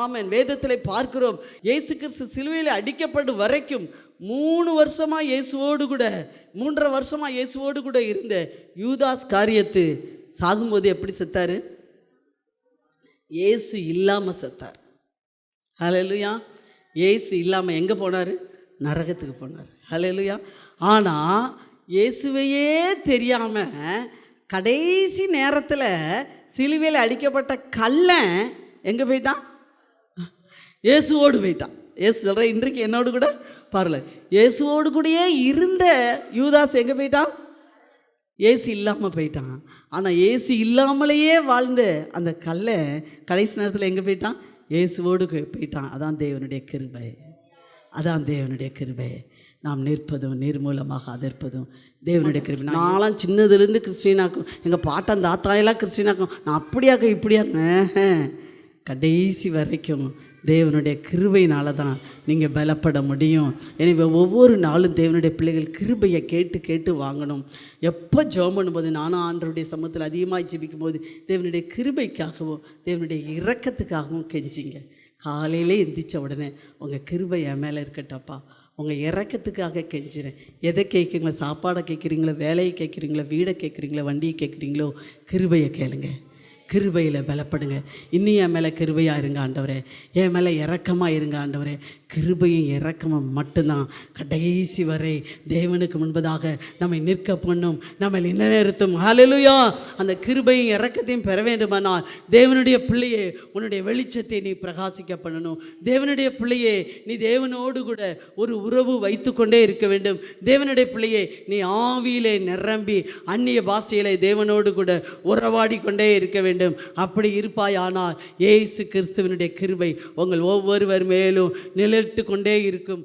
ஆமென். வேதத்தில் பார்க்கிறோம், இயேசு கிறிஸ்து சிலுவையில் அடிக்கப்படும் வரைக்கும் 3 வருஷமாக இயேசுவோடு கூட 3.5 வருஷமாக இயேசுவோடு கூட இருந்த யூதாஸ் காரியத்து சாகும்போது எப்படி செத்தார்? இயேசு இல்லாமல் செத்தார். ஹல்லேலூயா. இயேசு இல்லாமல் எங்கே போனார்? நரகத்துக்கு போனார். ஹல்லேலூயா. ஆனால் இயேசுவையே தெரியாமல் கடைசி நேரத்தில் சிலுவையில் அடிக்கப்பட்ட கள்ளன் எங்கே போயிட்டான்? இயேசுவோடு போயிட்டான். இயேசு சொல்கிறேன், இன்றைக்கு என்னோடு கூட பாருல, இயேசுவோடு கூடயே இருந்த யூதாஸ் எங்கே போயிட்டான்? இயேசு இல்லாமல் போயிட்டான். ஆனால் இயேசு இல்லாமலேயே வாழ்ந்த அந்த கள்ளன் கடைசி நேரத்தில் எங்கே போயிட்டான்? இயேசுவோடு போயிட்டான். அதான் தேவனுடைய கிருபை. அதான் தேவனுடைய கிருபை. நாம் நிற்பதும் நிர்மூலமாக அதிர்ப்பதும் தேவனுடைய கிருபை. நான்லாம் சின்னதுலேருந்து கிறிஸ்டினாக்கும், எங்கள் பாட்டன் தாத்தாயெல்லாம் கிறிஸ்டினாக்கும், நான் அப்படியாக்க இப்படியாங்க, கடைசி வரைக்கும் தேவனுடைய கிருபையினால தான் நீங்கள் பலப்பட முடியும். எனவே ஒவ்வொரு நாளும் தேவனுடைய பிள்ளைகள் கிருபையை கேட்டு கேட்டு வாங்கணும். எப்போ ஜெபம் பண்ணும்போது, நானும் ஆண்டவருடைய சமூகத்தில் அதிகமாக ஜெபிக்கும் போது தேவனுடைய கிருபைக்காகவும் தேவனுடைய இரக்கத்துக்காகவும் கெஞ்சிங்க. காலையிலே எந்திரிச்ச உடனே உங்கள் கிருபை என் மேலே இருக்கட்டப்பா, உங்கள் இறக்கத்துக்காக கெஞ்சிறேன். எதை கேட்குறீங்களோ, சாப்பாடை கேட்குறீங்களோ, வேலையை கேட்குறீங்களோ, வீடை கேட்குறீங்களோ, வண்டியை கேட்குறீங்களோ, கிருபையை கேளுங்க. கிருபையில் பலப்படுங்க. இன்னும் என் மேலே கிருபையாக இருங்க ஆண்டவரே, என் மேலே இரக்கமாக இருங்க ஆண்டவரே. கிருபையும் இரக்கமும் மட்டும்தான் கடைசி வரை தேவனுக்கு முன்பதாக நம்மை நிற்க பண்ணும், நம்மை நிலைநிறுத்தும். ஹல்லேலூயா. அந்த கிருபையும் இரக்கத்தையும் பெற வேண்டுமானால் தேவனுடைய பிள்ளையே, உன்னுடைய வெளிச்சத்தை நீ பிரகாசிக்க பண்ணணும். தேவனுடைய பிள்ளையே, நீ தேவனோடு கூட ஒரு உறவு வைத்து கொண்டே இருக்க வேண்டும். தேவனுடைய பிள்ளையே, நீ ஆவியிலே நிரம்பி அந்நிய பாஷையிலே தேவனோடு கூட உறவாடி கொண்டே இருக்க வேண்டும். அப்படி இருப்பாயானால் இயேசு கிறிஸ்துவினுடைய கிருபை உங்கள் ஒவ்வொருவர் மேலும் நிலைத்து கொண்டே இருக்கும்.